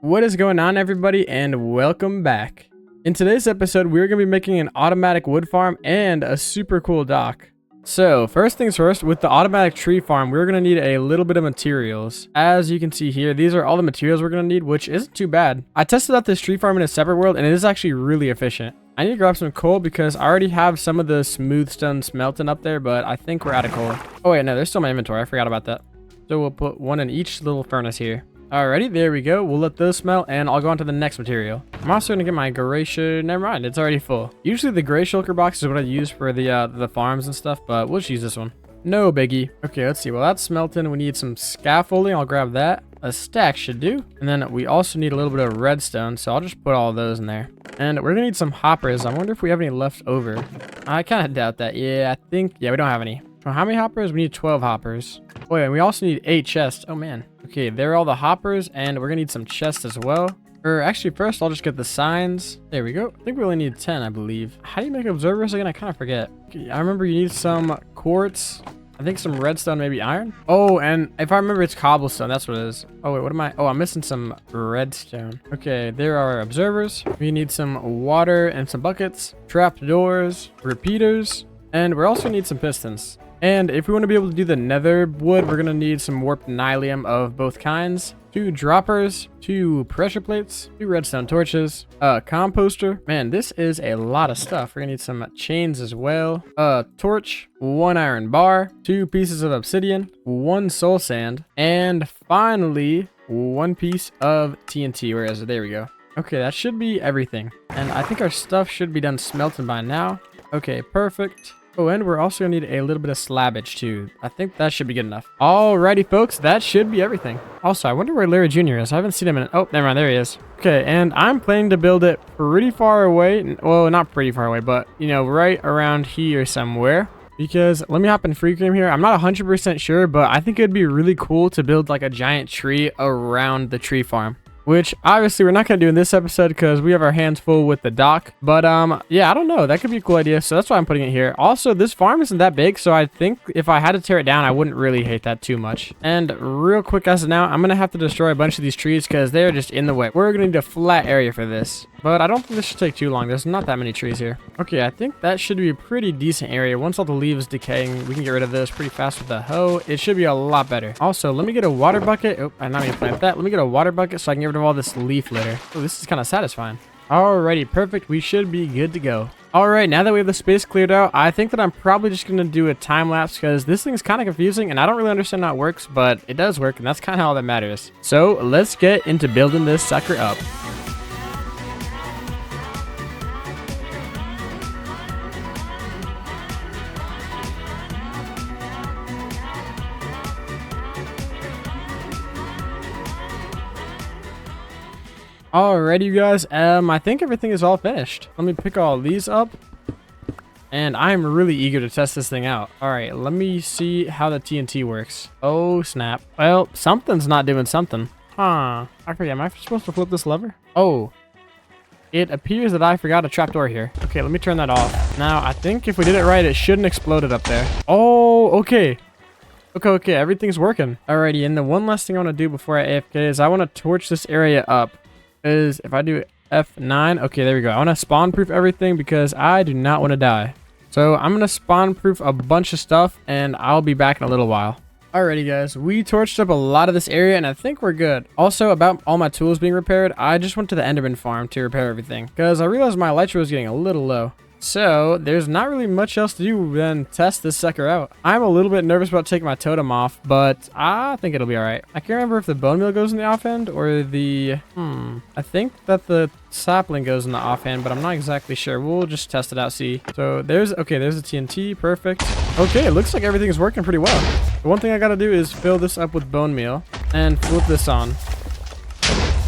What is going on, everybody, and welcome back. In today's episode, we're going to be making an automatic wood farm and a super cool dock. So, first things first, with the automatic tree farm, we're going to need a little bit of materials. As you can see here, these are all the materials we're going to need, which isn't too bad. I tested out this tree farm in a separate world, and it is actually really efficient. I need to grab some coal because I already have some of the smooth stone smelting up there, but I think we're out of coal. Oh wait, no, there's still my inventory. I forgot about that. So we'll put one in each little furnace here. Alrighty, there we go. We'll let those smelt, and I'll go on to the next material. I'm also gonna get my gray never mind, it's already full. Usually the gray shulker box is what I use for the farms and stuff, but we'll just use this one. No biggie. Okay, let's see. Well, that's smelting. We need some scaffolding. I'll grab that. A stack should do. And then we also need a little bit of redstone, so I'll just put all those in there. And we're gonna need some hoppers. I wonder if we have any left over. I kind of doubt that. Yeah, we don't have any. So how many hoppers? We need 12 hoppers. Oh yeah, and we also need 8 chests. Oh man. Okay, there are all the hoppers, and we're gonna need some chests as well. Or actually, first I'll just get the signs. There we go. I think we only need 10, I believe. How do you make observers again? I kind of forget. Okay, I remember you need some quartz. I think some redstone, maybe iron. Oh, and if I remember, it's cobblestone. That's what it is. Oh wait, what am I? Oh, I'm missing some redstone. Okay, there are observers. We need some water and some buckets, trap doors, repeaters, and we also need some pistons. And if we want to be able to do the nether wood, we're going to need some warped nylium of both kinds, 2 droppers, 2 pressure plates, 2 redstone torches, a composter. Man, this is a lot of stuff. We're going to need some chains as well, a torch, 1 iron bar, 2 pieces of obsidian, 1 soul sand, and finally 1 piece of TNT. Where is it? There we go. Okay, that should be everything. And I think our stuff should be done smelting by now. Okay, perfect. Oh, and we're also gonna need a little bit of slabbage too. I think that should be good enough. Alrighty, folks, that should be everything. Also, I wonder where Larry Jr. is. I haven't seen him in oh, never mind, there he is. Okay, and I'm planning to build it pretty far away. Well, not pretty far away, but, you know, right around here somewhere. Because, let me hop in free game here. I'm not 100% sure, but I think it'd be really cool to build like a giant tree around the tree farm. Which, obviously, we're not going to do in this episode because we have our hands full with the dock. But, yeah, I don't know. That could be a cool idea. So that's why I'm putting it here. Also, this farm isn't that big. So I think if I had to tear it down, I wouldn't really hate that too much. And real quick as of now, I'm going to have to destroy a bunch of these trees because they're just in the way. We're going to need a flat area for this. But I don't think this should take too long. There's not that many trees here. Okay, I think that should be a pretty decent area. Once all the leaves decaying, we can get rid of those pretty fast with the hoe. It should be a lot better. Also, let me get a water bucket. Oh, I'm not going to plant that. Let me get a water bucket so I can get rid of all this leaf litter. Oh, this is kind of satisfying. Alrighty, perfect. We should be good to go. Alright, now that we have the space cleared out, I think that I'm probably just going to do a time lapse because this thing's kind of confusing and I don't really understand how it works, but it does work and that's kind of all that matters. So let's get into building this sucker up. Alrighty, you guys, I think everything is all finished. Let me pick all these up. And I'm really eager to test this thing out. Alright, let me see how the TNT works. Oh, snap. Well, something's not doing something. Huh. I forget, am I supposed to flip this lever? Oh. It appears that I forgot a trapdoor here. Okay, let me turn that off. Now, I think if we did it right, it shouldn't explode it up there. Oh, okay. Okay, everything's working. Alrighty, and the one last thing I want to do before I AFK is I want to torch this area up. Is if I do F9, okay, there we go. I want to spawn proof everything because I do not want to die. So I'm going to spawn proof a bunch of stuff and I'll be back in a little while. Alrighty, guys, we torched up a lot of this area and I think we're good. Also, about all my tools being repaired, I just went to the Enderman farm to repair everything because I realized my elytra was getting a little low. So there's not really much else to do than test this sucker out. I'm a little bit nervous about taking my totem off, but I think it'll be all right. I can't remember if the bone meal goes in the offhand or the I think that the sapling goes in the offhand, but I'm not exactly sure. We'll just test it out, see. So there's the TNT. Perfect. Okay, it looks like everything is working pretty well. The one thing I gotta do is fill this up with bone meal and flip this on.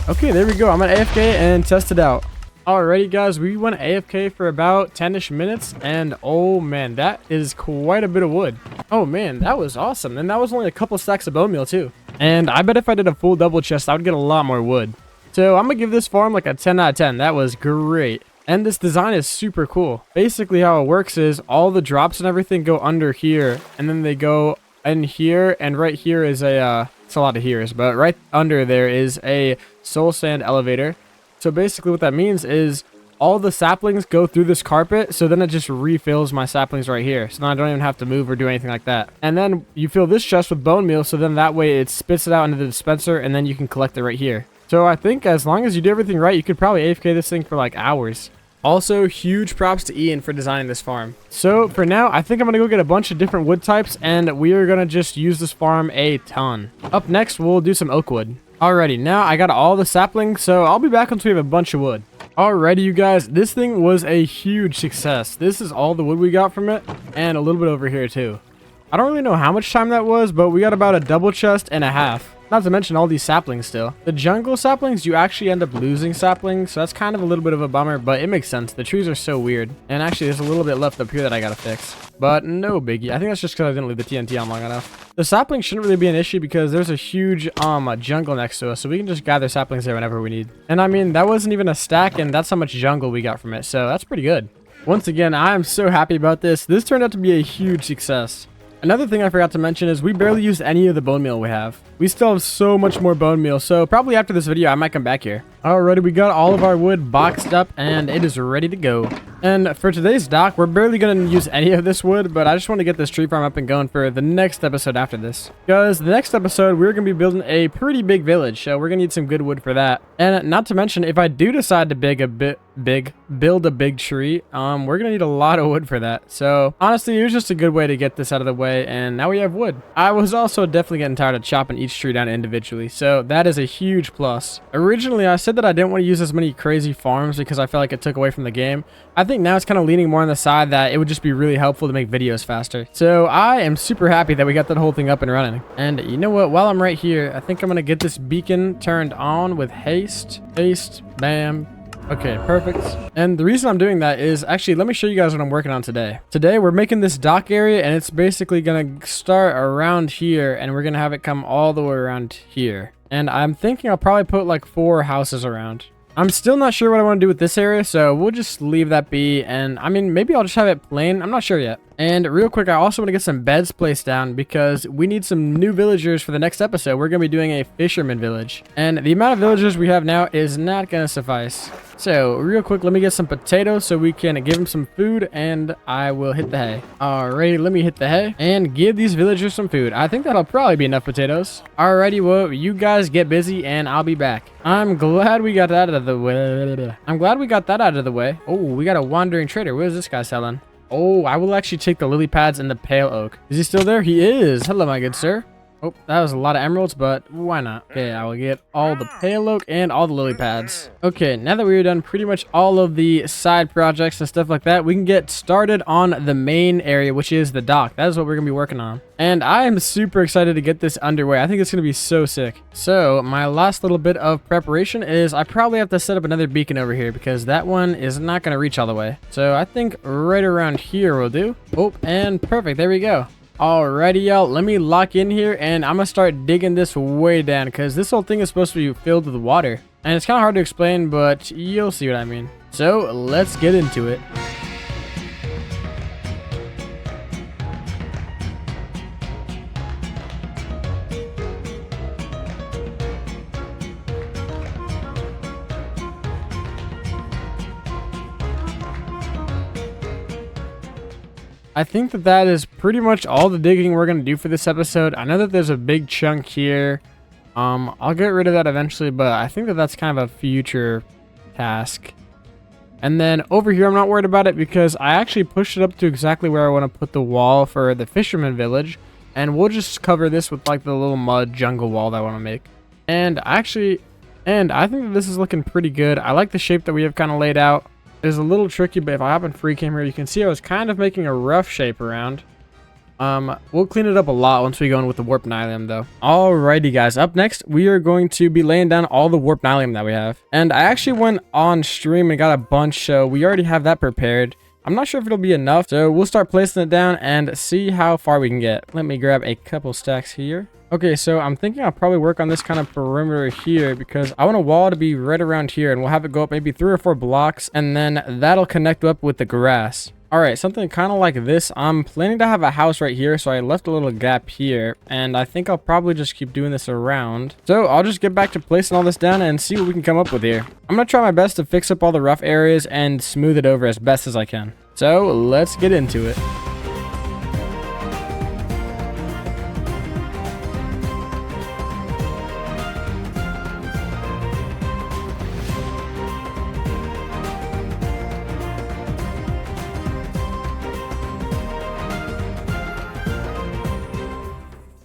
Okay, there we go. I'm gonna AFK and test it out. Alrighty, guys, we went AFK for about 10-ish minutes, and oh man, that is quite a bit of wood. Oh man, that was awesome, and that was only a couple stacks of bone meal too. And I bet if I did a full double chest, I would get a lot more wood. So I'm gonna give this farm like a 10 out of 10. That was great. And this design is super cool. Basically, how it works is all the drops and everything go under here, and then they go in here, and right here is a it's a lot of here's, but right under there is a soul sand elevator. So basically what that means is all the saplings go through this carpet, so then it just refills my saplings right here. So then I don't even have to move or do anything like that. And then you fill this chest with bone meal, so then that way it spits it out into the dispenser, and then you can collect it right here. So I think as long as you do everything right, you could probably AFK this thing for like hours. Also, huge props to Ian for designing this farm. So for now, I think I'm going to go get a bunch of different wood types, and we are going to just use this farm a ton. Up next, we'll do some oak wood. Alrighty, now I got all the saplings, so I'll be back once we have a bunch of wood. Alrighty, you guys, this thing was a huge success. This is all the wood we got from it, and a little bit over here too. I don't really know how much time that was, but we got about a double chest and a half. Not to mention all these saplings still. The jungle saplings, you actually end up losing saplings, so that's kind of a little bit of a bummer, but it makes sense. The trees are so weird. And actually, there's a little bit left up here that I gotta fix. But no biggie. I think that's just because I didn't leave the TNT on long enough. The saplings shouldn't really be an issue because there's a huge jungle next to us, so we can just gather saplings there whenever we need. And I mean, that wasn't even a stack, and that's how much jungle we got from it, so that's pretty good. Once again, I am so happy about this. This turned out to be a huge success. Another thing I forgot to mention is we barely used any of the bone meal we have. We still have so much more bone meal, so probably after this video, I might come back here. Alrighty, we got all of our wood boxed up, and it is ready to go. And for today's dock, we're barely going to use any of this wood, but I just want to get this tree farm up and going for the next episode after this. Because the next episode, we're going to be building a pretty big village, so we're going to need some good wood for that. And not to mention, if I do decide to build a big tree, we're going to need a lot of wood for that. So honestly, it was just a good way to get this out of the way, and now we have wood. I was also definitely getting tired of chopping each tree down individually, so that is a huge plus. Originally, I said that I didn't want to use as many crazy farms because I felt like it took away from the game. I think now it's kind of leaning more on the side that it would just be really helpful to make videos faster. So I am super happy that we got that whole thing up and running. And you know what? While I'm right here, I think I'm going to get this beacon turned on with haste. Haste. Bam. Okay, perfect. And the reason I'm doing that is, actually, let me show you guys what I'm working on today. Today, we're making this dock area, and it's basically going to start around here, and we're going to have it come all the way around here. And I'm thinking I'll probably put like 4 houses around. I'm still not sure what I want to do with this area, so we'll just leave that be. And I mean, maybe I'll just have it plain. I'm not sure yet. And real quick, I also want to get some beds placed down because we need some new villagers for the next episode. We're going to be doing a fisherman village. And the amount of villagers we have now is not going to suffice. So real quick, let me get some potatoes so we can give them some food, and I will hit the hay. Alrighty, let me hit the hay and give these villagers some food. I think that'll probably be enough potatoes. Alrighty, well, you guys get busy and I'll be back. I'm glad we got that out of the way. Oh, we got a wandering trader. What is this guy selling? Oh, I will actually take the lily pads and the pale oak. Is he still there? He is. Hello, my good sir. Oh, that was a lot of emeralds, but why not? Okay, I will get all the pale oak and all the lily pads. Okay, now that we've done pretty much all of the side projects and stuff like that, we can get started on the main area, which is the dock. That is what we're going to be working on. And I am super excited to get this underway. I think it's going to be so sick. So my last little bit of preparation is I probably have to set up another beacon over here because that one is not going to reach all the way. So I think right around here will do. Oh, and perfect. There we go. Alrighty, y'all, let me lock in here, and I'm gonna start digging this way down because this whole thing is supposed to be filled with water. And it's kind of hard to explain, but you'll see what I mean. So let's get into it. I think that is pretty much all the digging we're going to do for this episode. I know that there's a big chunk here. I'll get rid of that eventually, but I think that's kind of a future task. And then over here, I'm not worried about it because I actually pushed it up to exactly where I want to put the wall for the fisherman village. And we'll just cover this with like the little mud jungle wall that I want to make. And I think that this is looking pretty good. I like the shape that we have kind of laid out. It's a little tricky, but if I hop in free cam here, you can see I was kind of making a rough shape around. We'll clean it up a lot once we go in with the warp nylium though. Alrighty guys, up next we are going to be laying down all the warp nylium that we have. And I actually went on stream and got a bunch, so we already have that prepared. I'm not sure if it'll be enough, so we'll start placing it down and see how far we can get. Let me grab a couple stacks here. Okay, so I'm thinking I'll probably work on this kind of perimeter here because I want a wall to be right around here, and we'll have it go up maybe 3 or 4 blocks, and then that'll connect up with the grass. All right, something kind of like this. I'm planning to have a house right here, so I left a little gap here, and I think I'll probably just keep doing this around. So I'll just get back to placing all this down and see what we can come up with here. I'm gonna try my best to fix up all the rough areas and smooth it over as best as I can. So let's get into it.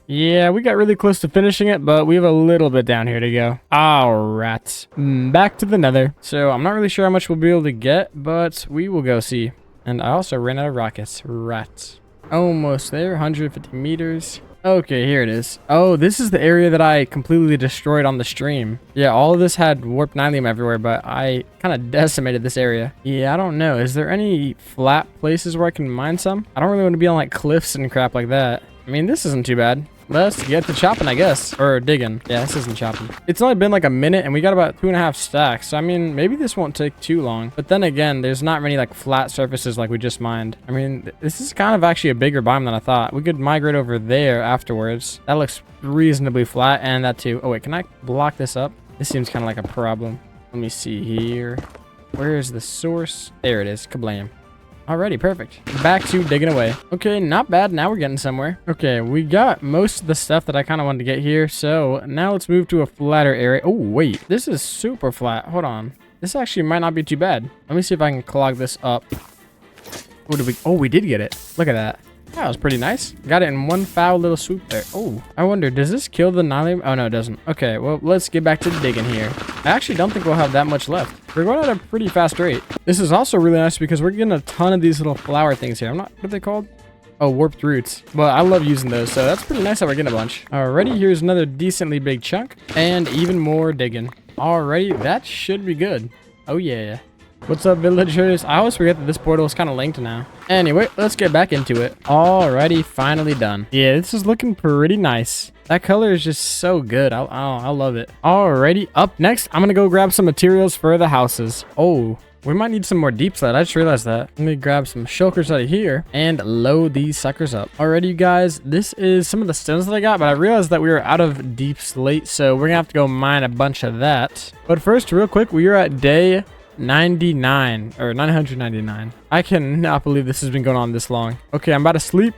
Yeah, we got really close to finishing it, but we have a little bit down here to go. Alright, back to the nether. So I'm not really sure how much we'll be able to get, but we will go see. And I also ran out of rockets. Rats. Almost there, 150 meters. Okay, here it is. Oh, this is the area that I completely destroyed on the stream. Yeah, all of this had warped nylium everywhere, but I kind of decimated this area. Yeah, I don't know. Is there any flat places where I can mine some? I don't really want to be on like cliffs and crap like that. I mean, this isn't too bad. Let's get to chopping, I guess. Or digging. Yeah, this isn't chopping. It's only been like a minute and we got about 2.5 stacks. So, I mean, maybe this won't take too long. But then again, there's not many like flat surfaces like we just mined. I mean, this is kind of actually a bigger biome than I thought. We could migrate over there afterwards. That looks reasonably flat, and that too. Oh, wait, can I block this up? This seems kind of like a problem. Let me see here. Where is the source? There it is. Kablam. Alrighty, perfect. Back to digging away. Okay, not bad. Now we're getting somewhere. Okay, we got most of the stuff that I kind of wanted to get here. So now let's move to a flatter area. Oh, wait. This is super flat. Hold on. This actually might not be too bad. Let me see if I can clog this up. What did we... Oh, we did get it. Look at that. That was pretty nice. Got it in one foul little swoop there. Oh, I wonder, does this kill the nylium? Oh, no, it doesn't. Okay, well, let's get back to digging here. I actually don't think we'll have that much left. We're going at a pretty fast rate. This is also really nice because we're getting a ton of these little flower things here. What are they called? Oh, warped roots. Well, I love using those, so that's pretty nice that we're getting a bunch. Alrighty, here's another decently big chunk and even more digging. Alrighty, that should be good. Oh, yeah. What's up, villagers? I always forget that this portal is kind of linked now. Anyway, let's get back into it. Alrighty, finally done. Yeah, this is looking pretty nice. That color is just so good. I love it. Alrighty, up next, I'm gonna go grab some materials for the houses. Oh, we might need some more deep slate. I just realized that. Let me grab some shulkers out of here and load these suckers up. Alrighty, you guys, this is some of the stones that I got, but I realized that we were out of deep slate, so we're gonna have to go mine a bunch of that. But first, real quick, we are at day 99 or 999. I cannot believe this has been going on this long. Okay, I'm about to sleep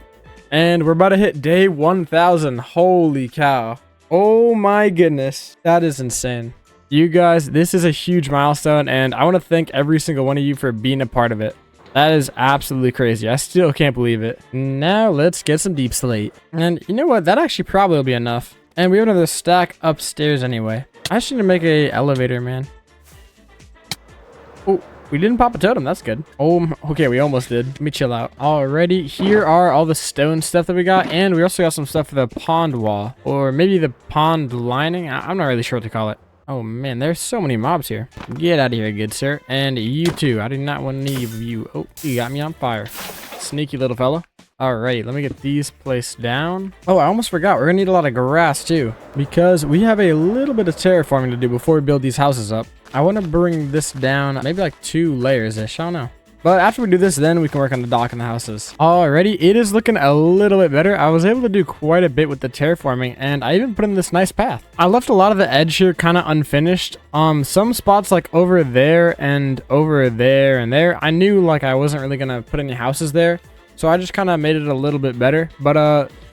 and we're about to hit day 1000. Holy cow. Oh my goodness. That is insane. You guys, this is a huge milestone and I want to thank every single one of you for being a part of it. That is absolutely crazy. I still can't believe it. Now let's get some deep slate. And you know what? That actually probably will be enough. And we have another stack upstairs anyway. I should make a elevator, man. Oh, we didn't pop a totem. That's good. Oh, okay, we almost did. Let me chill out. Alrighty, here are all the stone stuff that we got, and we also got some stuff for the pond wall, or maybe the pond lining. I'm not really sure what to call it. Oh man, there's so many mobs here. Get out of here, good sir. And you too. I do not want any of you. Oh, you got me on fire. Sneaky little fella. Alrighty, let me get these placed down. Oh, I almost forgot. We're gonna need a lot of grass too, because we have a little bit of terraforming to do before we build these houses up. I want to bring this down maybe like 2 layers-ish. I don't know. But after we do this, then we can work on the dock and the houses. Alrighty, it is looking a little bit better. I was able to do quite a bit with the terraforming, and I even put in this nice path. I left a lot of the edge here kind of unfinished. Some spots like over there and over there and there, I knew like I wasn't really gonna put any houses there, so I just kind of made it a little bit better. But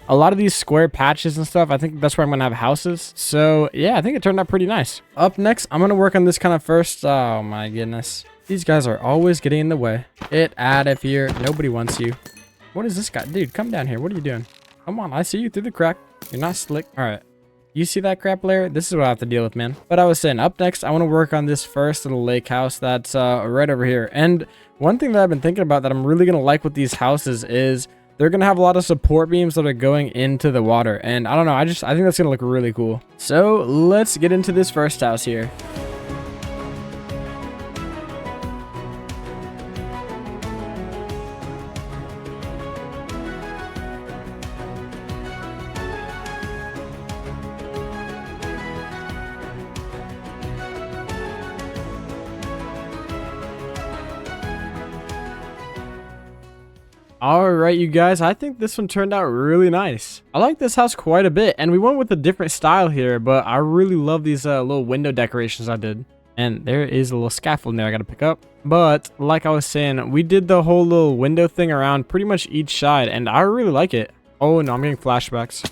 a lot of these square patches and stuff, I think that's where I'm gonna have houses. So yeah, I think it turned out pretty nice. Up next, I'm gonna work on this kind of first. Oh my goodness. These guys are always getting in the way. Get out of here. Nobody wants you. What is this guy? Dude, come down here. What are you doing? Come on, I see you through the crack. You're not slick. All right. You see that crap layer? This is what I have to deal with, man. But I was saying, up next, I want to work on this first little lake house that's right over here. And one thing that I've been thinking about that I'm really going to like with these houses is they're going to have a lot of support beams that are going into the water. And I don't know, I think that's going to look really cool. So let's get into this first house here. Alright, you guys, I think this one turned out really nice. I like this house quite a bit, and we went with a different style here, but I really love these little window decorations I did. And there is a little scaffold there I gotta pick up. But, like I was saying, we did the whole little window thing around pretty much each side, and I really like it. Oh no, I'm getting flashbacks.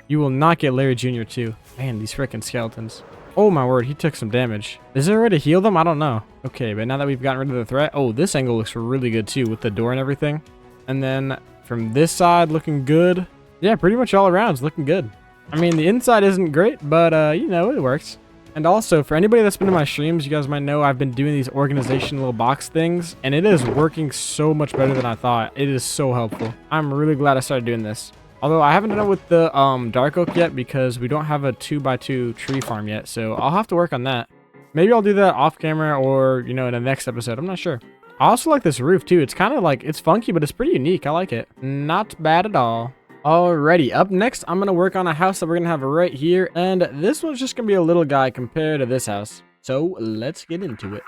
You will not get Larry Jr. too. Man, these freaking skeletons. Oh my word, he took some damage. Is there a way to heal them? I don't know. Okay, but now that we've gotten rid of the threat. Oh, this angle looks really good too with the door and everything. And then from this side, looking good. Yeah, pretty much all around is looking good. I mean, the inside isn't great, but you know, it works. And also, for anybody that's been to my streams, you guys might know I've been doing these organization little box things, and it is working so much better than I thought. It is so helpful. I'm really glad I started doing this. Although I haven't done it with the dark oak yet because we don't have a 2x2 tree farm yet, so I'll have to work on that. Maybe I'll do that off camera or, you know, in the next episode. I'm not sure. I also like this roof too. It's kind of like, it's funky, but it's pretty unique. I like it. Not bad at all. Alrighty, up next, I'm going to work on a house that we're going to have right here. And this one's just going to be a little guy compared to this house. So let's get into it.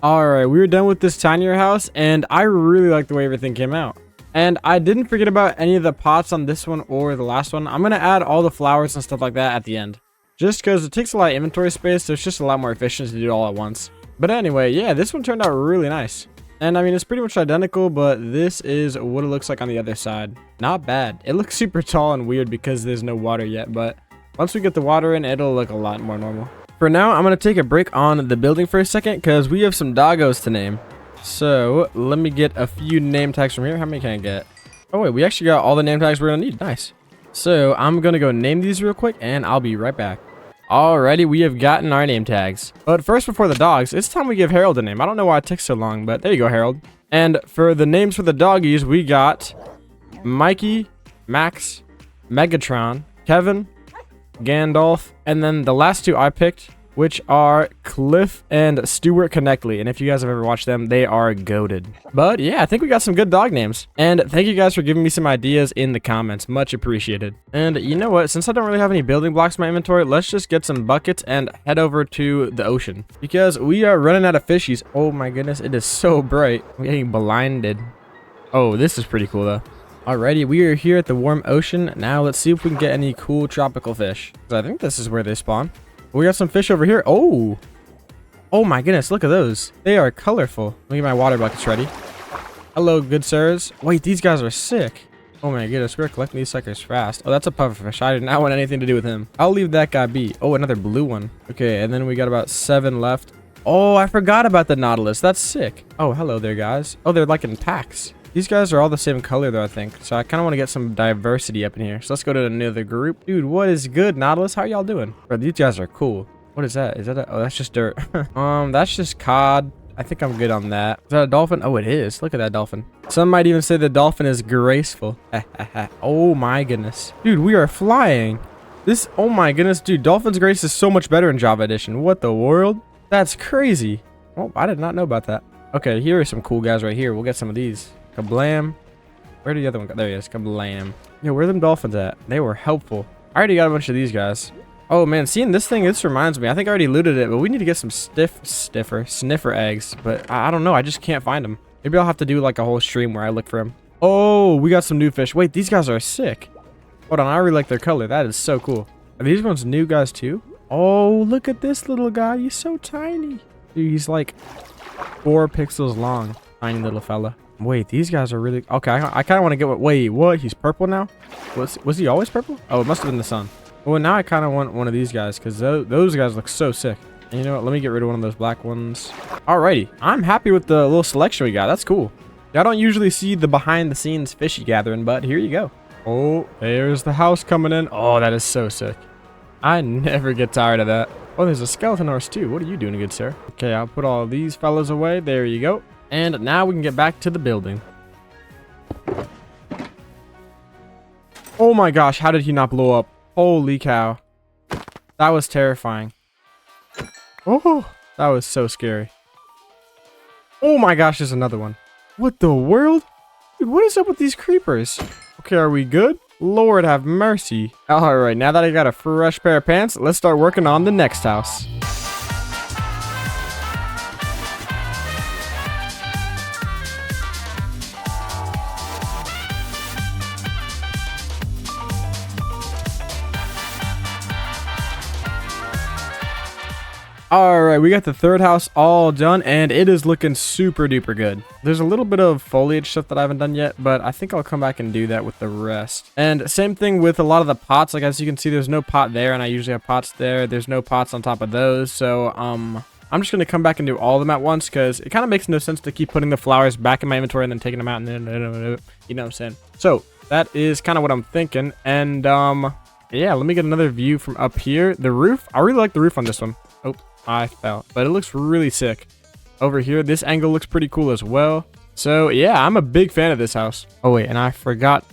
Alright, we were done with this tinier house, and I really like the way everything came out. And I didn't forget about any of the pots on this one or the last one. I'm going to add all the flowers and stuff like that at the end. Just because it takes a lot of inventory space, so it's just a lot more efficient to do it all at once. But anyway, yeah, this one turned out really nice. And I mean, it's pretty much identical, but this is what it looks like on the other side. Not bad. It looks super tall and weird because there's no water yet, but once we get the water in, it'll look a lot more normal. For now, I'm going to take a break on the building for a second because we have some doggos to name. So, let me get a few name tags from here. How many can I get? Oh, wait, we actually got all the name tags we're going to need. Nice. So, I'm going to go name these real quick, and I'll be right back. Alrighty, we have gotten our name tags. But first, before the dogs, it's time we give Harold a name. I don't know why it took so long, but there you go, Harold. And for the names for the doggies, we got Mikey, Max, Megatron, Kevin, Gandalf, and then the last two I picked, which are Cliff and Stuart Connectly. And if you guys have ever watched them, they are goated. But yeah, I think we got some good dog names. And thank you guys for giving me some ideas in the comments. Much appreciated. And you know what? Since I don't really have any building blocks in my inventory, let's just get some buckets and head over to the ocean. Because we are running out of fishies. Oh my goodness, it is so bright. I'm getting blinded. Oh, this is pretty cool though. Alrighty, we are here at the warm ocean. Now let's see if we can get any cool tropical fish. I think this is where they spawn. We got some fish over here. Oh my goodness, look at those. They are colorful. Let me get my water buckets ready. Hello, good sirs. Wait, these guys are sick. Oh my goodness, we're collecting these suckers fast. Oh, that's a pufferfish. I did not want anything to do with him. I'll leave that guy be. Oh, another blue one. Okay, and then we got about 7 left. Oh, I forgot about the nautilus. That's sick. Oh, hello there, guys. Oh, they're like in packs. These guys are all the same color though, I think. So I kind of want to get some diversity up in here. So let's go to another group. Dude, what is good, Nautilus? How y'all doing? Bro, these guys are cool. What is that? Is that a... Oh, that's just dirt. That's just cod. I think I'm good on that. Is that a dolphin? Oh, it is. Look at that dolphin. Some might even say the dolphin is graceful. Oh my goodness. Dude, we are flying. This... Oh my goodness, dude. Dolphin's Grace is so much better in Java Edition. What the world? That's crazy. Oh, I did not know about that. Okay, here are some cool guys right here. We'll get some of these. Kablam. Where did the other one go? There he is. Kablam. Yo, where are them dolphins at? They were helpful. I already got a bunch of these guys. Oh man, seeing this thing, this reminds me. I think I already looted it, but we need to get some sniffer eggs. But I don't know. I just can't find them. Maybe I'll have to do like a whole stream where I look for them. Oh, we got some new fish. Wait, these guys are sick. Hold on, I really like their color. That is so cool. Are these ones new guys too? Oh, look at this little guy. He's so tiny. Dude, he's like 4 pixels long. Tiny little fella. Wait, these guys are really... Okay, I kind of want to get... Wait, what? He's purple now? Was he always purple? Oh, it must have been the sun. Well, now I kind of want one of these guys because those guys look so sick. And you know what? Let me get rid of one of those black ones. Alrighty. I'm happy with the little selection we got. That's cool. I don't usually see the behind-the-scenes fishy gathering, but here you go. Oh, there's the house coming in. Oh, that is so sick. I never get tired of that. Oh, there's a skeleton horse too. What are you doing, good sir? Okay, I'll put all these fellas away. There you go. And now we can get back to the building. Oh my gosh, how did he not blow up? Holy cow. That was terrifying. Oh, that was so scary. Oh my gosh, there's another one. What the world? Dude, what is up with these creepers? Okay, are we good? Lord have mercy. All right, now that I got a fresh pair of pants, let's start working on the next house. Alright, we got the third house all done, and it is looking super duper good. There's a little bit of foliage stuff that I haven't done yet, but I think I'll come back and do that with the rest. And same thing with a lot of the pots. Like, as you can see, there's no pot there, and I usually have pots there. There's no pots on top of those, so I'm just going to come back and do all of them at once, because it kind of makes no sense to keep putting the flowers back in my inventory and then taking them out, and then, you know what I'm saying? So, that is kind of what I'm thinking, and, yeah, let me get another view from up here. The roof, I really like the roof on this one. Oh, I fell, but it looks really sick. Over here, this angle looks pretty cool as well. So, yeah, I'm a big fan of this house. Oh, wait, and I forgot.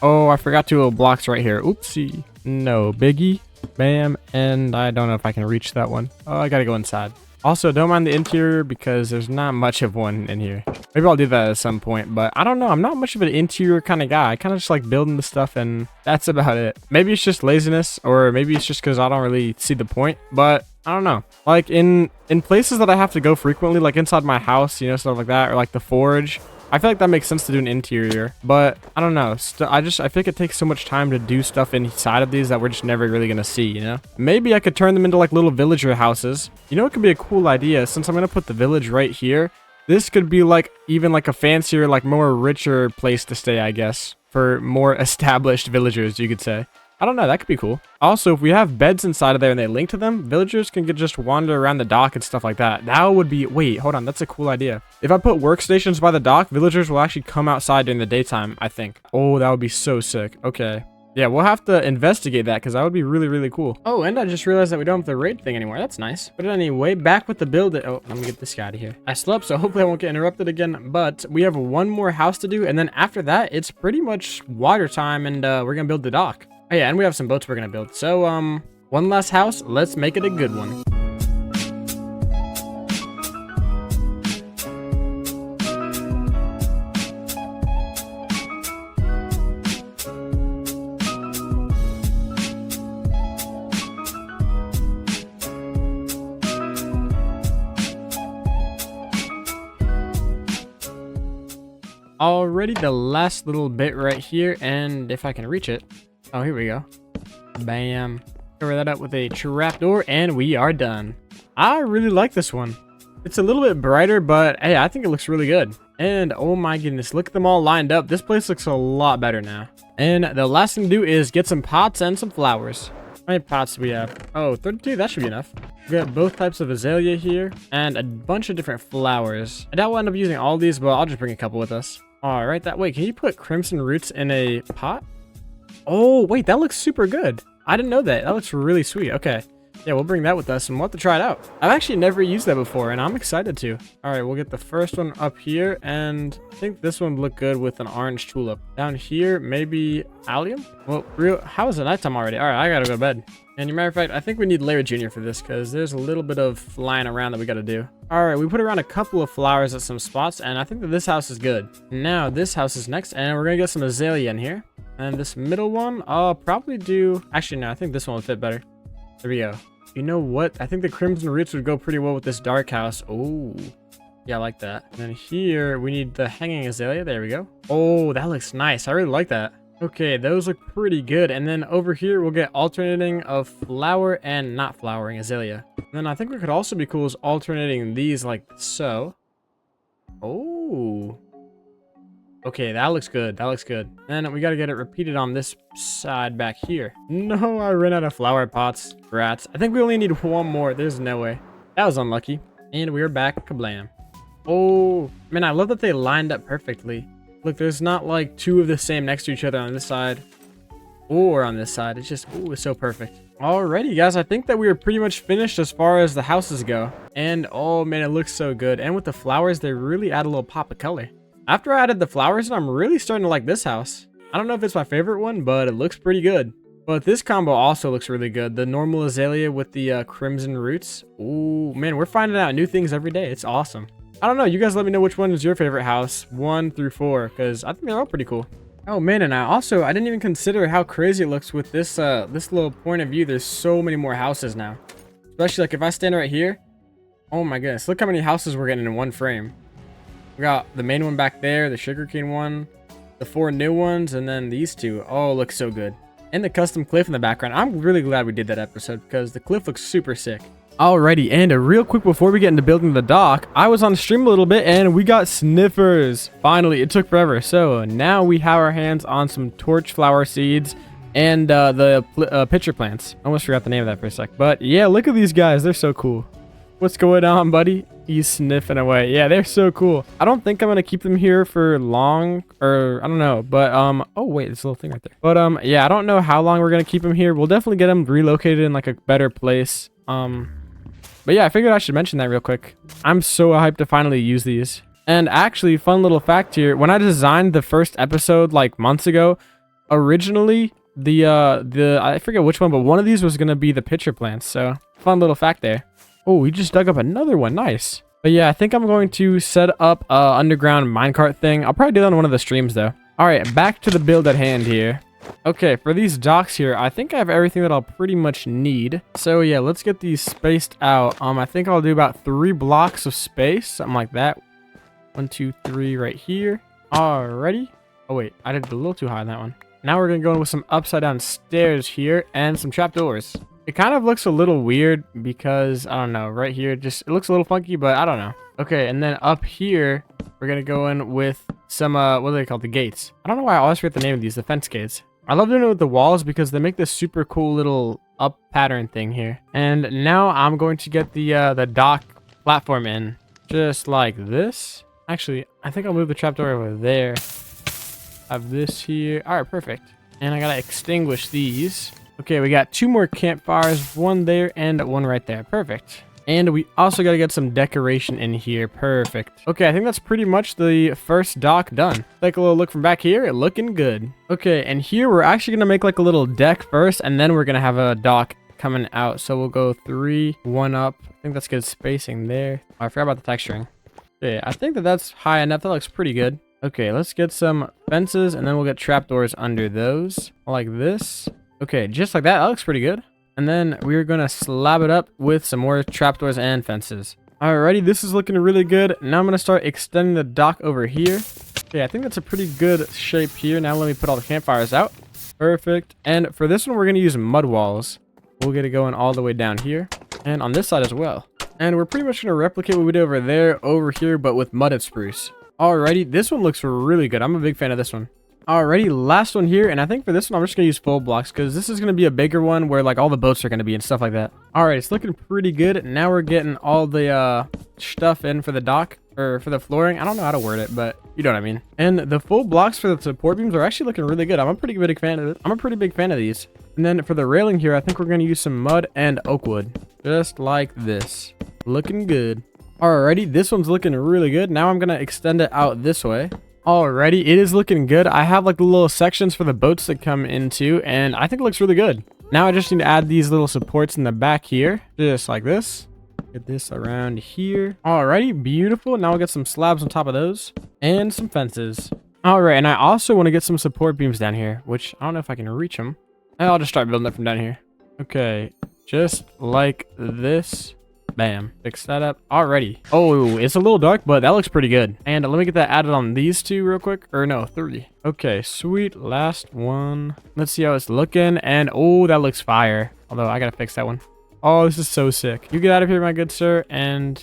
Oh, I forgot 2 little blocks right here. Oopsie. No biggie. Bam, and I don't know if I can reach that one. Oh, I gotta go inside. Also, don't mind the interior because there's not much of one in here. Maybe I'll do that at some point, but I don't know. I'm not much of an interior kind of guy. I kind of just like building the stuff, and that's about it. Maybe it's just laziness, or maybe it's just because I don't really see the point, but I don't know. Like in places that I have to go frequently, like inside my house, you know, stuff like that, or like the forge, I feel like that makes sense to do an interior, but I don't know. I feel like it takes so much time to do stuff inside of these that we're just never really gonna see, you know? Maybe I could turn them into like little villager houses. You know, it could be a cool idea. Since I'm gonna put the village right here, this could be like even like a fancier, like more richer place to stay, I guess, for more established villagers, you could say. I don't know, that could be cool. Also, if we have beds inside of there and they link to them, villagers can just wander around the dock and stuff like that. That would be... Wait, hold on, that's a cool idea. If I put workstations by the dock, villagers will actually come outside during the daytime, I think. Oh, that would be so sick. Okay. Yeah, we'll have to investigate that because that would be really, really cool. Oh, and I just realized that we don't have the raid thing anymore. That's nice. But anyway, back with the build. Oh, let me get this guy out of here. I slept, so hopefully I won't get interrupted again. But we have one more house to do, and then after that, it's pretty much water time, and we're gonna build the dock. Oh yeah, and we have some boats we're gonna build. So, one last house. Let's make it a good one. Already the last little bit right here, and if I can reach it. Oh, here we go. Bam. Cover that up with a trapdoor, and we are done. I really like this one. It's a little bit brighter, but hey, I think it looks really good. And oh my goodness, look at them all lined up. This place looks a lot better now. And the last thing to do is get some pots and some flowers. How many pots do we have? Oh, 32, that should be enough. We got both types of azalea here, and a bunch of different flowers. I doubt we'll end up using all these, but I'll just bring a couple with us. All right, that way. Can you put crimson roots in a pot? Oh, wait, that looks super good. I didn't know that. That looks really sweet. Okay. Yeah, we'll bring that with us, and we'll have to try it out. I've actually never used that before, and I'm excited to. All right, we'll get the first one up here, and I think this one would look good with an orange tulip. Down here, maybe allium? Well, how is it nighttime already? All right, I gotta go to bed. And as a matter of fact, I think we need Larry Jr. for this, because there's a little bit of flying around that we gotta do. All right, we put around a couple of flowers at some spots, and I think that this house is good. Now, this house is next, and we're gonna get some azalea in here. And this middle one, I'll probably do... Actually, no, I think this one would fit better. There we go. You know what? I think the crimson roots would go pretty well with this dark house. Oh, yeah, I like that. And then here, we need the hanging azalea. There we go. Oh, that looks nice. I really like that. Okay, those look pretty good. And then over here, we'll get alternating of flower and not flowering azalea. And then I think what could also be cool is alternating these like so. Oh. Okay, that looks good. That looks good. And we got to get it repeated on this side back here. No, I ran out of flower pots. Rats. I think we only need one more. There's no way. That was unlucky. And we're back. Kablam. Oh, man, I love that they lined up perfectly. Look, there's not like two of the same next to each other on this side or on this side. It's just, oh, it's so perfect. Alrighty, guys, I think that we are pretty much finished as far as the houses go. And, oh, man, it looks so good. And with the flowers, they really add a little pop of color. After I added the flowers, I'm really starting to like this house. I don't know if it's my favorite one, but it looks pretty good. But this combo also looks really good. The normal azalea with the crimson roots. Ooh, man, we're finding out new things every day. It's awesome. I don't know. You guys let me know which one is your favorite house, 1 through 4, because I think they're all pretty cool. Oh man, and I didn't even consider how crazy it looks with this little point of view. There's so many more houses now. Especially like if I stand right here. Oh my goodness, look how many houses we're getting in one frame. We got the main one back there, the sugarcane one, the 4 new ones, and then these 2. Oh, looks so good. And the custom cliff in the background. I'm really glad we did that episode because the cliff looks super sick. Alrighty, and real quick before we get into building the dock, I was on stream a little bit and we got sniffers. Finally, it took forever. So now we have our hands on some torch flower seeds and the pitcher plants. I almost forgot the name of that for a sec. But yeah, look at these guys. They're so cool. What's going on, buddy? He's sniffing away. Yeah, they're so cool. I don't think I'm gonna keep them here for long, or I don't know. But oh wait, this little thing right there. But yeah, I don't know how long we're gonna keep them here. We'll definitely get them relocated in like a better place. But yeah, I figured I should mention that real quick. I'm so hyped to finally use these. And actually, fun little fact here: when I designed the first episode like months ago, originally the I forget which one, but one of these was gonna be the pitcher plants. So fun little fact there. Oh, we just dug up another one. Nice. But yeah, I think I'm going to set up a underground minecart thing. I'll probably do that on one of the streams though. All right, back to the build at hand here. Okay, for these docks here, I think I have everything that I'll pretty much need. So yeah, let's get these spaced out. I think I'll do about 3 blocks of space, something like that. 1, 2, 3 right here. Alrighty. Oh wait, I did a little too high on that one. Now we're gonna go in with some upside down stairs here and some trapdoors. It kind of looks a little weird because, I don't know, right here, it looks a little funky, but I don't know. Okay, and then up here, we're going to go in with some, what are they called? The gates. I don't know why I always forget the name of these, the fence gates. I love doing it with the walls because they make this super cool little up pattern thing here. And now I'm going to get the dock platform in, just like this. Actually, I think I'll move the trapdoor over there. Have this here. All right, perfect. And I got to extinguish these. Okay, we got 2 more campfires, 1 there and 1 right there. Perfect. And we also got to get some decoration in here. Perfect. Okay, I think that's pretty much the first dock done. Take a little look from back here. Looking good. Okay, and here we're actually going to make like a little deck first, and then we're going to have a dock coming out. So we'll go 3, 1 up. I think that's good spacing there. Oh, I forgot about the texturing. Okay, I think that's high enough. That looks pretty good. Okay, let's get some fences, and then we'll get trapdoors under those. Like this. Okay, just like that. That looks pretty good. And then we're going to slab it up with some more trapdoors and fences. Alrighty, this is looking really good. Now I'm going to start extending the dock over here. Okay, I think that's a pretty good shape here. Now let me put all the campfires out. Perfect. And for this one, we're going to use mud walls. We'll get it going all the way down here. And on this side as well. And we're pretty much going to replicate what we did over here, but with mud and spruce. Alrighty, this one looks really good. I'm a big fan of this one. Alrighty, last one here, and I think for this one I'm just gonna use full blocks because this is gonna be a bigger one where like all the boats are gonna be and stuff like that. Alright, it's looking pretty good. Now we're getting all the stuff in for the dock or for the flooring. I don't know how to word it, but you know what I mean. And the full blocks for the support beams are actually looking really good. I'm a pretty big fan of it. I'm a pretty big fan of these. And then for the railing here, I think we're gonna use some mud and oak wood, just like this. Looking good. Alrighty, this one's looking really good. Now I'm gonna extend it out this way. Alrighty, it is looking good. I have like the little sections for the boats that come into, and I think it looks really good. Now I just need to add these little supports in the back here, just like this. Get this around here. Alrighty, beautiful. Now we'll get some slabs on top of those and some fences. Alright, and I also want to get some support beams down here, which I don't know if I can reach them. I'll just start building it from down here. Okay, just like this. Bam. Fix that up. Alrighty. Oh, it's a little dark, but that looks pretty good. And let me get that added on these 2 real quick. Or no, 3. Okay, sweet. Last one. Let's see how it's looking. And oh, that looks fire. Although I gotta fix that one. Oh, this is so sick. You get out of here, my good sir. And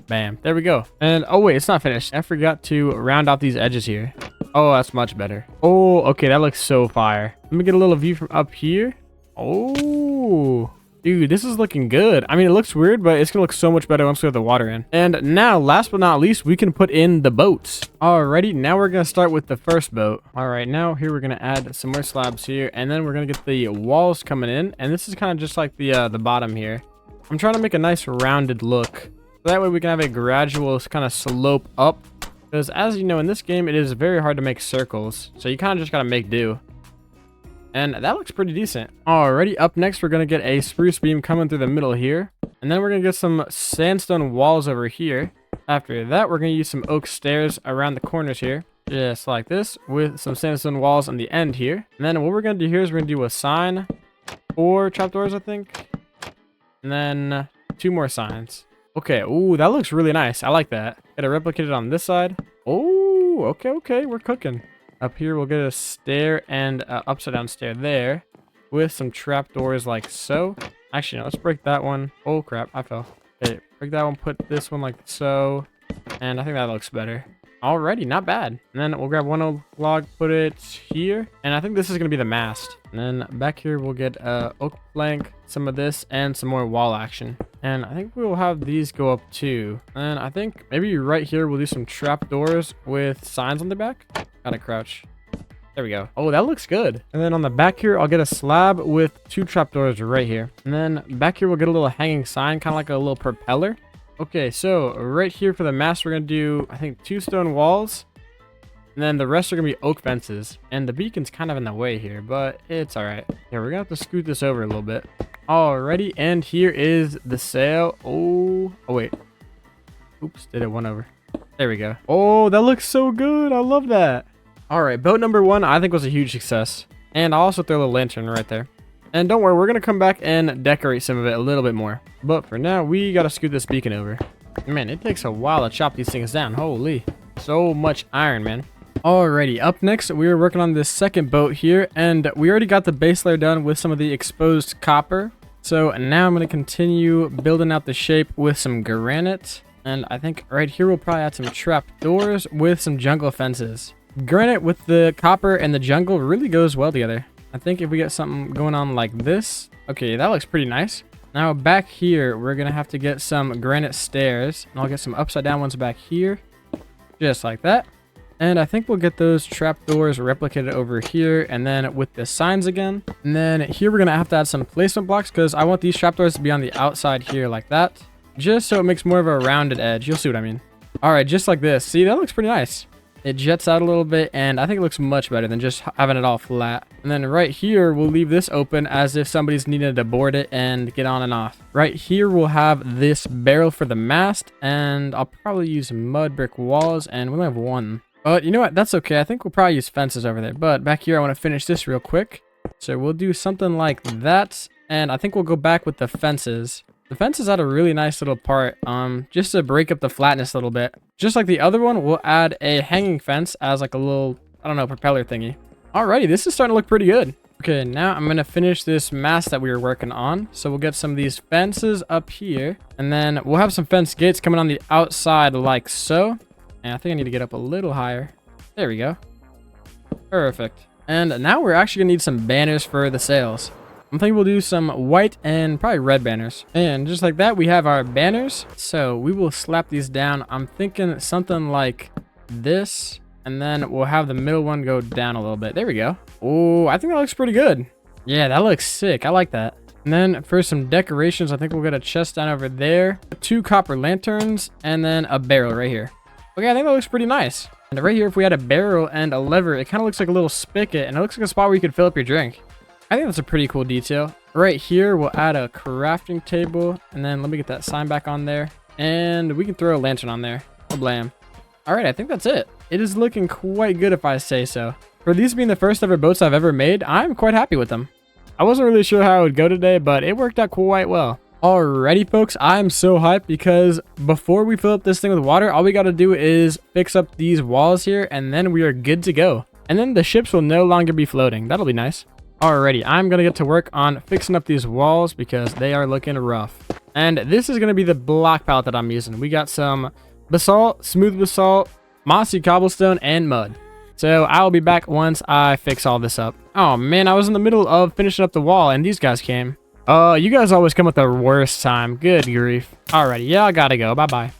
bam. There we go. And oh wait, it's not finished. I forgot to round out these edges here. Oh, that's much better. Oh, okay. That looks so fire. Let me get a little view from up here. Oh. Dude, this is looking good. I mean, it looks weird, but it's gonna look so much better once we have the water in. And now, last but not least, we can put in the boats. Alrighty, now we're gonna start with the first boat. Alright, now here we're gonna add some more slabs here, and then we're gonna get the walls coming in. And this is kind of just like the bottom here. I'm trying to make a nice rounded look. So that way we can have a gradual kind of slope up. Because as you know, in this game, it is very hard to make circles. So you kind of just gotta make do. And that looks pretty decent. Alrighty, up next, we're going to get a spruce beam coming through the middle here. And then we're going to get some sandstone walls over here. After that, we're going to use some oak stairs around the corners here. Just like this, with some sandstone walls on the end here. And then what we're going to do here is we're going to do a sign, 4 trapdoors, I think. And then 2 more signs. Okay, ooh, that looks really nice. I like that. Gotta replicate it on this side. Oh, okay, we're cooking. Up here, we'll get a stair and an upside down stair there with some trapdoors like so. Actually, no, let's break that one. Oh, crap, I fell. Okay, break that one, put this one like so. And I think that looks better. Alrighty, not bad. And then we'll grab one old log, put it here. And I think this is going to be the mast. And then back here, we'll get oak plank, some of this, and some more wall action. And I think we'll have these go up too. And I think maybe right here, we'll do some trapdoors with signs on the back. Gotta crouch. There we go. Oh, that looks good. And then on the back here, I'll get a slab with 2 trapdoors right here. And then back here, we'll get a little hanging sign, kind of like a little propeller. Okay, so right here for the mast, we're going to do, I think, 2 stone walls. And then the rest are going to be oak fences. And the beacon's kind of in the way here, but it's all right. Yeah, we're going to have to scoot this over a little bit. Alrighty, and here is the sail. Oh, wait. Oops, did it one over. There we go. Oh, that looks so good. I love that. All right, boat number 1, I think was a huge success. And I'll also throw a little lantern right there. And don't worry, we're going to come back and decorate some of it a little bit more. But for now, we got to scoot this beacon over. Man, it takes a while to chop these things down. Holy. So much iron, man. Alrighty, up next, we are working on this second boat here. And we already got the base layer done with some of the exposed copper. So now I'm going to continue building out the shape with some granite. And I think right here, we'll probably add some trap doors with some jungle fences. Granite with the copper and the jungle really goes well together. I think if we get something going on like this, okay, that looks pretty nice. Now back here, we're going to have to get some granite stairs. And I'll get some upside down ones back here, just like that. And I think we'll get those trapdoors replicated over here and then with the signs again. And then here we're going to have to add some placement blocks because I want these trapdoors to be on the outside here like that. Just so it makes more of a rounded edge. You'll see what I mean. All right, just like this. See, that looks pretty nice. It jets out a little bit, and I think it looks much better than just having it all flat. And then right here, we'll leave this open as if somebody's needed to board it and get on and off. Right here, we'll have this barrel for the mast, and I'll probably use mud brick walls, and we only have 1. But you know what? That's okay. I think we'll probably use fences over there. But back here, I want to finish this real quick. So we'll do something like that, and I think we'll go back with the fences. The fences had a really nice little part, just to break up the flatness a little bit. Just like the other one, we'll add a hanging fence as like a little, I don't know, propeller thingy. Alrighty, this is starting to look pretty good. Okay, now I'm going to finish this mast that we were working on. So we'll get some of these fences up here. And then we'll have some fence gates coming on the outside like so. And I think I need to get up a little higher. There we go. Perfect. And now we're actually going to need some banners for the sails. I'm thinking we'll do some white and probably red banners. And just like that, we have our banners. So we will slap these down. I'm thinking something like this. And then we'll have the middle one go down a little bit. There we go. Oh, I think that looks pretty good. Yeah, that looks sick. I like that. And then for some decorations, I think we'll get a chest down over there. 2 copper lanterns and then a barrel right here. Okay, I think that looks pretty nice. And right here, if we had a barrel and a lever, it kind of looks like a little spigot. And it looks like a spot where you could fill up your drink. I think that's a pretty cool detail. Right here, we'll add a crafting table. And then let me get that sign back on there. And we can throw a lantern on there. Oh, blam. All right, I think that's it. It is looking quite good if I say so. For these being the first ever boats I've ever made, I'm quite happy with them. I wasn't really sure how it would go today, but it worked out quite well. Alrighty, folks, I'm so hyped because before we fill up this thing with water, all we got to do is fix up these walls here, and then we are good to go. And then the ships will no longer be floating. That'll be nice. Alrighty, I'm going to get to work on fixing up these walls because they are looking rough. And this is going to be the block palette that I'm using. We got some basalt, smooth basalt, mossy cobblestone, and mud. So I'll be back once I fix all this up. Oh man, I was in the middle of finishing up the wall and these guys came. You guys always come at the worst time. Good grief. Alrighty, yeah, I gotta go. Bye-bye.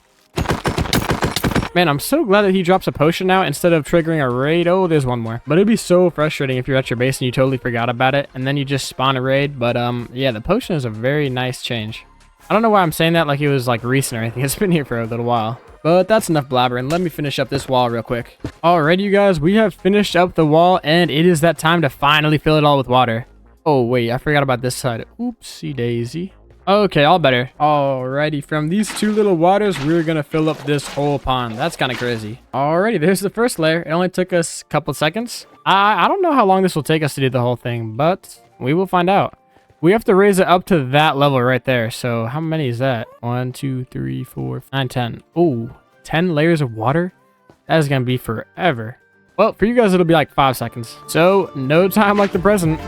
Man, I'm so glad that he drops a potion now instead of triggering a raid. Oh, there's one more. But it'd be so frustrating if you're at your base and you totally forgot about it and then you just spawn a raid. But yeah, the potion is a very nice change. I don't know why I'm saying that like it was like recent or anything. It's been here for a little while. But that's enough blabbering. Let me finish up this wall real quick. Alright, you guys, we have finished up the wall and it is that time to finally fill it all with water. Oh, wait, I forgot about this side. Oopsie daisy. Okay, all better. Alrighty, from these two little waters, we're gonna fill up this whole pond. That's kind of crazy. Alrighty, there's the first layer. It only took us a couple seconds. I don't know how long this will take us to do the whole thing, but we will find out. We have to raise it up to that level right there. So how many is that? 1, 2, 3, 4, 5, 9, 10. Oh, 10 layers of water? That is gonna be forever. Well, for you guys, it'll be like 5 seconds. So no time like the present.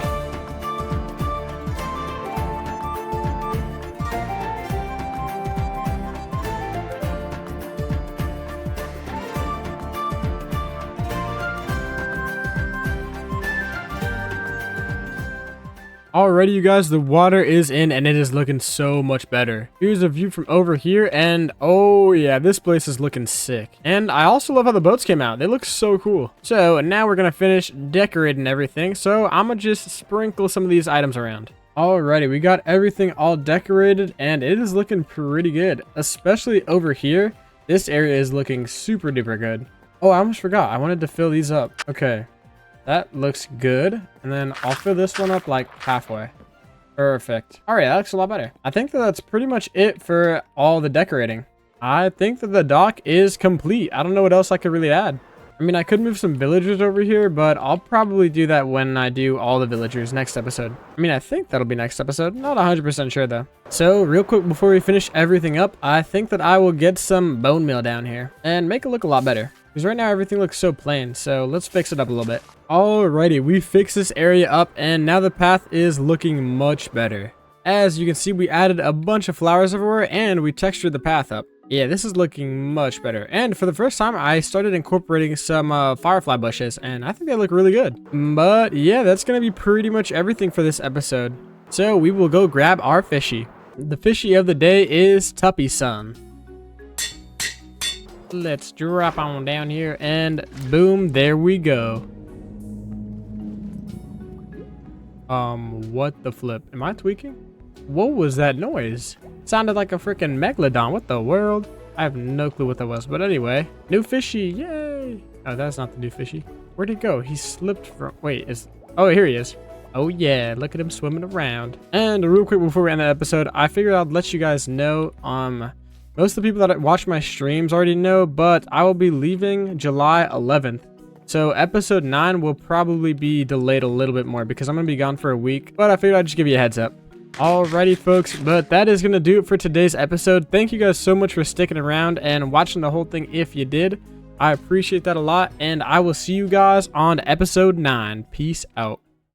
Alrighty, you guys, the water is in and it is looking so much better. Here's a view from over here, and oh yeah, this place is looking sick. And I also love how the boats came out. They look so cool. So now we're gonna finish decorating everything. So I'm gonna just sprinkle some of these items around. Alrighty, we got everything all decorated and it is looking pretty good. Especially over here, this area is looking super duper good. Oh, I almost forgot. I wanted to fill these up. Okay. That looks good. And then I'll fill this one up like halfway. Perfect. All right, that looks a lot better. I think that that's pretty much it for all the decorating. I think that the dock is complete. I don't know what else I could really add. I mean, I could move some villagers over here, but I'll probably do that when I do all the villagers next episode. I mean, I think that'll be next episode. Not 100% sure though. So real quick before we finish everything up, I think that I will get some bone meal down here and make it look a lot better. Because right now everything looks so plain, so let's fix it up a little bit. Alrighty, we fixed this area up and now the path is looking much better. As you can see, we added a bunch of flowers everywhere and we textured the path up. Yeah, this is looking much better. And for the first time, I started incorporating some firefly bushes and I think they look really good. But yeah, that's going to be pretty much everything for this episode. So we will go grab our fishy. The fishy of the day is Tuppy Sun. Let's drop on down here and boom, there we go. What the flip? Am I tweaking? What was that noise? Sounded like a freaking megalodon. What the world? I have no clue what that was. But anyway, new fishy. Yay. Oh, that's not the new fishy. Where'd he go? He slipped from... Wait, oh, here he is. Oh yeah, look at him swimming around. And real quick before we end the episode, I figured I'd let you guys know, most of the people that watch my streams already know, but I will be leaving July 11th. So episode 9 will probably be delayed a little bit more because I'm going to be gone for a week, but I figured I'd just give you a heads up. Alrighty folks, but that is going to do it for today's episode. Thank you guys so much for sticking around and watching the whole thing if you did. I appreciate that a lot, and I will see you guys on episode 9. Peace out.